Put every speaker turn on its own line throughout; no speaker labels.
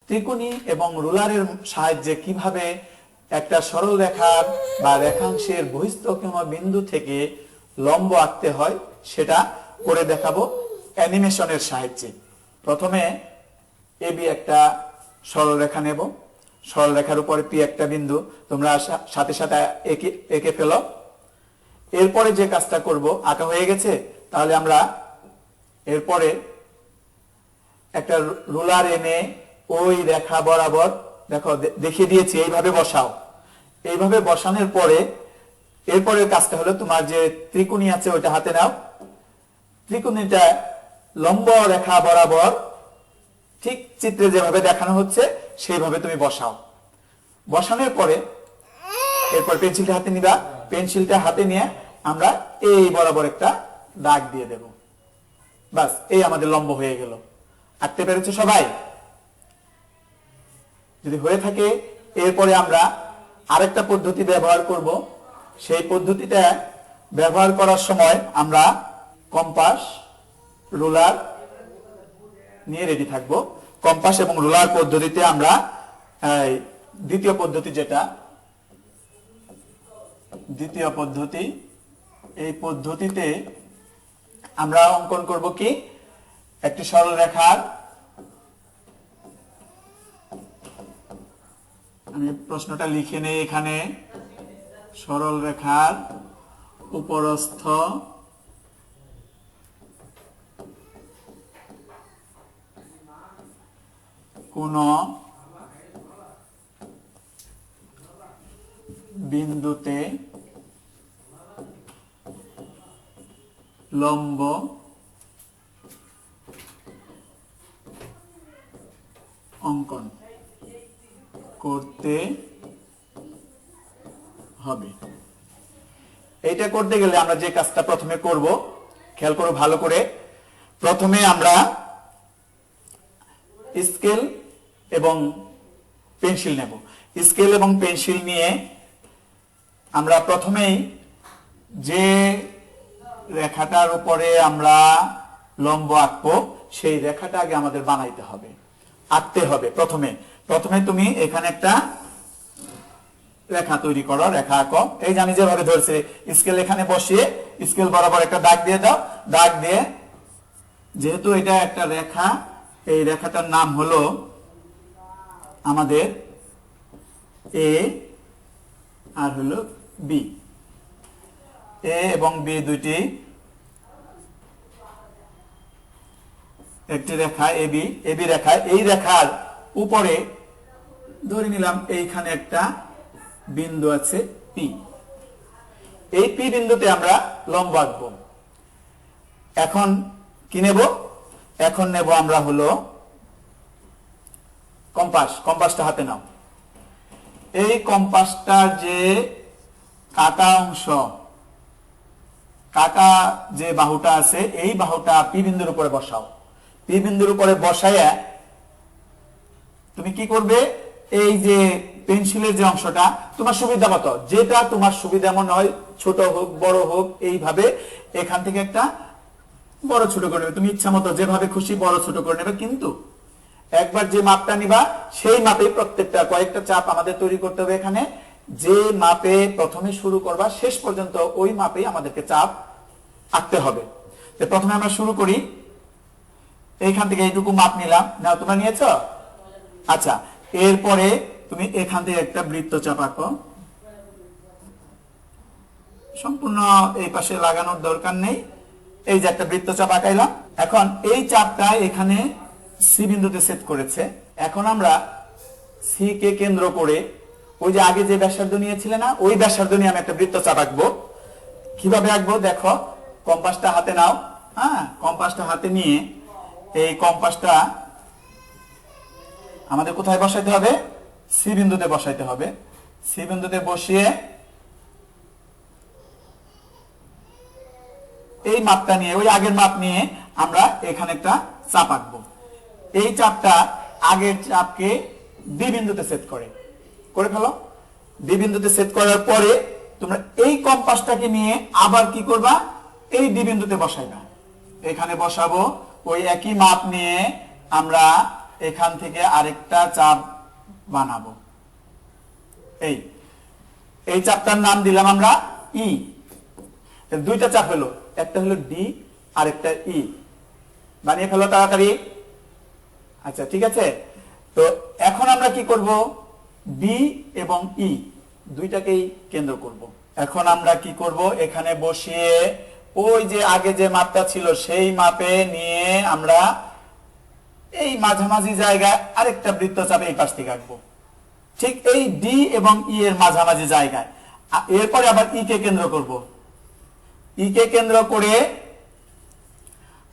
ত্রিকোণী এবং রুলারের সাহায্যে কিভাবে একটা সরল রেখার বা রেখাংশের বহিঃস্থকোণ বিন্দু থেকে লম্ব আঁকতে হয় সেটা করে দেখাবো অ্যানিমেশনের সাহায্যে। প্রথমে এবি একটা সরল রেখা নেব, সরল রেখার উপরে পি একটা বিন্দু, তোমরা সাথে সাথে এঁকে ফেলো। এরপরে যে কাজটা করব, আঁকা হয়ে গেছে, তাহলে আমরা এরপরে একটা রুলার এনে ওই রেখা বরাবর, দেখো দেখিয়ে দিয়েছি, এইভাবে বসাও। এইভাবে বসানোর পরে এরপরের কাজটা হলো তোমার যে ত্রিকোণী আছে ওইটা হাতে নাও, ত্রিকোণীটা লম্ব রেখা বরাবর ঠিক চিত্রে যেভাবে দেখানো হচ্ছে সেইভাবে তুমি বসাও। বসানোর পরে এরপর পেন্সিলটা হাতে নিবা, পেন্সিলটা হাতে নিয়ে আমরা এই বরাবর একটা দাগ দিয়ে দেব। বাস, এই আমাদের লম্ব হয়ে গেল। আঁকতে পেরেছো সবাই? যদি হয়ে থাকে এরপরে আমরা আরেকটা পদ্ধতি ব্যবহার করব। সেই পদ্ধতিটা ব্যবহার করার সময় আমরা কম্পাস, রুলার নিয়ে রেডি থাকবো। কম্পাস এবং রুলার পদ্ধতিতে আমরা দ্বিতীয় পদ্ধতি, যেটা দ্বিতীয় পদ্ধতি, এই পদ্ধতিতে আমরা অঙ্কন করব কি, একটি সরল রেখার, আমি প্রশ্নটা লিখে নেই এখানে, সরল রেখার উপরস্থ কোন বিন্দুতে লম্ব অঙ্কন করতে হবে। এইটা করতে গেলে আমরা যে কাজটা প্রথমে করব, খেয়াল করো ভালো করে। প্রথমে আমরা স্কেল এবং পেন্সিল নেব। স্কেল এবং পেন্সিল নিয়ে আমরা প্রথমেই যে রেখাটার উপরে আমরা লম্ব আঁকবো সেই রেখাটা আগে আমাদের বানাইতে হবে, আঁকতে হবে। প্রথমে তুমি এখানে একটা রেখা তৈরি করো, রেখা আঁকো। এই যে আমি যেভাবে ধরছি, স্কেল এখানে বসিয়ে স্কেল বরাবর একটা দাগ দিয়ে দাও। দাগ দিয়ে, যেহেতু এটা একটা রেখা, এই রেখাটার নাম হলো আমাদের এ আর হলো বি। এ এবং বি দুইটি একটি রেখা এবি, এবি রেখা। এই রেখার উপরে ধরে নিলাম এইখানে একটা বিন্দু আছে পি। এই পি বিন্দুতে আমরা লম্ব আঁকবো। এখন কি নেব? এখন নেব আমরা হলো কম্পাস। কম্পাসটা হাতে নাও। এই কম্পাসটার যে কাটা অংশ, কাটা যে বাহুটা আছে, এই বাহুটা পি বিন্দুর উপরে বসাও। পি বিন্দুর উপরে বসাইয়া তুমি কি করবে, এই যে পেন্সিলের যে অংশটা তোমার সুবিধা মতো, যেটা তোমার সুবিধা মনে হয়, ছোট হোক বড় হোক, এইভাবে এখান থেকে একটা বড় ছোট করে নেবে। তুমি ইচ্ছা মতো যেভাবে খুশি বড় ছোট করে নেবে, কিন্তু একবার যে মাপটা নিবা সেই মাপে প্রত্যেকটা কয়েকটা চাপ আমাদের তৈরি করতে হবে। এখানে যে মাপে প্রথমে শুরু করবা শেষ পর্যন্ত ওই মাপেই আমাদেরকে চাপ আঁকতে হবে। প্রথমে আমরা শুরু করি, এইখান থেকে এইটুকু মাপ নিলাম। নাও, তোমরা নিয়েছ? আচ্ছা, এরপরে তুমি এখান থেকে একটা বৃত্তচাপ আঁকো। সম্পূর্ণ এই পাশে লাগানোর দরকার নেই। এই যে একটা বৃত্তচাপ আঁকাইলাম। এখন এই চাপটা এখানে সি বিন্দুতে সেট করেছে। এখন আমরা সি কে কেন্দ্র করে ওই যে আগে যে ব্যাসার্ধ নিয়েছিলে না, ওই ব্যাসার্ধ নিয়ে আমি একটা বৃত্তচাপ আঁকবো। কিভাবে আঁকবো দেখো, কম্পাসটা হাতে নাও। হ্যাঁ, কম্পাসটা হাতে নিয়ে এই কম্পাসটা আমাদের কোথায় বসাইতে হবে? সি বিন্দুতে বসাইতে হবে। সি বিন্দুতে বসিয়ে এই মাপটা নিয়ে, ওই আগের মাপ নিয়ে আমরা এখানে একটা চাপ আঁকবো। এই চাপটা আগের চাপকে বি বিন্দুতে সেট করে ফেলো। বি বিন্দুতে সেট করার পরে তোমরা এই কম্পাসটাকে নিয়ে আবার কি করবা, এই ডি বিন্দুতে বসাইবা। এখানে বসাবো, ওই একই মাপ নিয়ে আমরা এখান থেকে আরেকটা চাপ বানাবো। এই এই চাপটার নাম দিলাম আমরা ই। দুইটা চাপ হলো, একটা হলো ডি আর একটা ই। বানিয়ে ফেলো তাড়াতাড়ি। আচ্ছা ঠিক আছে, তো এখন আমরা কি করব, বি এবং ই দুইটাকেই কেন্দ্র করব। এখন আমরা কি করব, এখানে বসিয়ে ওই যে আগে যে মাপটা ছিল সেই মাপে নিয়ে আমরা এই মাঝামাঝি জায়গায় আরেকটা বৃত্তচাপ এই পাশ থেকে আঁকবো, ঠিক এই ডি এবং ই এর মাঝামাঝি জায়গায়। এরপরে আবার ই কে কেন্দ্র করব। ই কে কেন্দ্র করে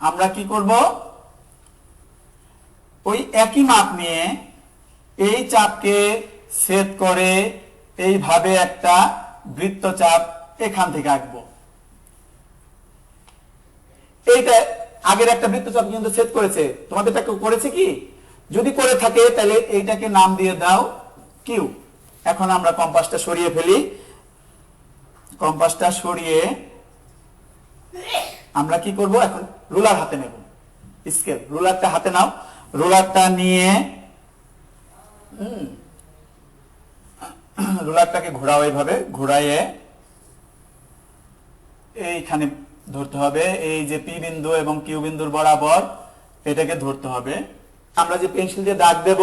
আমরা কি করব, ওই একই মাপ নিয়ে এই চাপকে ছেদ করে এইভাবে একটা বৃত্তচাপ এখান থেকে আঁকবো। এইটা আগের একটা বৃত্তচাপ কিন্তু ছেদ করেছে, তোমাদেরটা কেউ করেছে কি? যদি করে থাকে তাহলে এইটাকে নাম দিয়ে দাও কিউ। এখন আমরা কম্পাসটা সরিয়ে ফেলি। কম্পাসটা সরিয়ে আমরা কি করব, এখন রুলার হাতে নেব, স্কেল রুলারটা হাতে নাও। রুলারটা নিয়ে রুলারটাকে ঘোরাও, এইভাবে ঘোরাইয়ে এইখানে ধরতে হবে। এই যে পি বিন্দু এবং কিউ বিন্দুর বরাবর এটাকে ধরতে হবে। আমরা যে পেন্সিল দিয়ে দাগ দেব,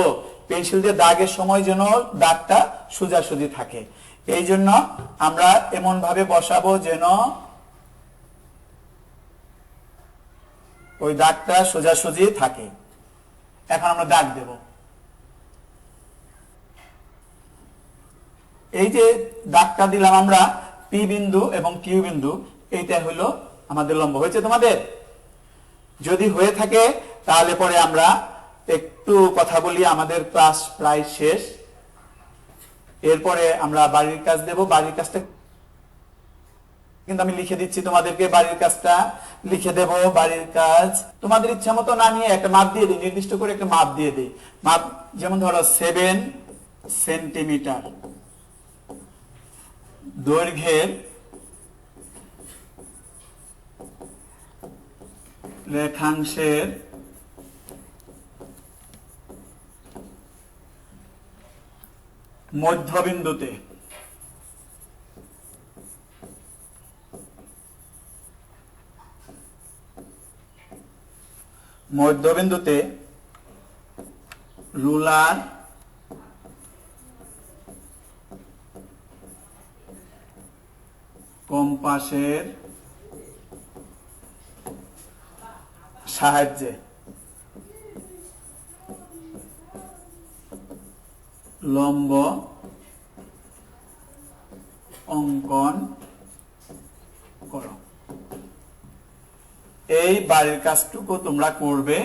পেন্সিল দিয়ে দাগের সময় যেন দাগটা সোজাসুজি থাকে, এই জন্য আমরা এমন ভাবে বসাবো যেন ওই দাগটা সোজাসুজি থাকে। এখন আমরা দাগ দেব। এই যে দাগটা দিলাম আমরা পি বিন্দু এবং কিউ বিন্দু, এইটা হলো আমাদের লম্ব। হয়েছে তোমাদের? যদি হয়ে থাকে তাহলে পরে আমরা একটু কথা বলি, আমাদের ক্লাস প্রায় শেষ। এরপরে আমরা বাড়ির কাজ দেব। বাড়ির কাজটা কিন্তু আমি লিখে দিচ্ছি তোমাদেরকে, বাড়ির কাজটা লিখে দেব। বাড়ির কাজ তোমাদের ইচ্ছা মতো না নিয়ে একটা মাপ দিয়ে দিই, নির্দিষ্ট করে একটা মাপ দিয়ে দিই। মাপ যেমন ধরো 7 সেন্টিমিটার দৈর্ঘ্যের রেখাংশের মধ্যবিন্দুতে রুলার কম্পাসের সাহায্যে লম্ব অঙ্কন করো। এই বাড়ির কাজটুকু তোমরা করবে,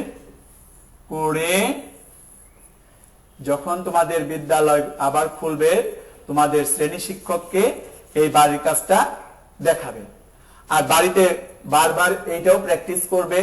করে যখন তোমাদের বিদ্যালয় আবার খুলবে তোমাদের শ্রেণী শিক্ষককে এই বাড়ির কাজটা দেখাবে। আর বাড়িতে বারবার এইটাও প্র্যাকটিস করবে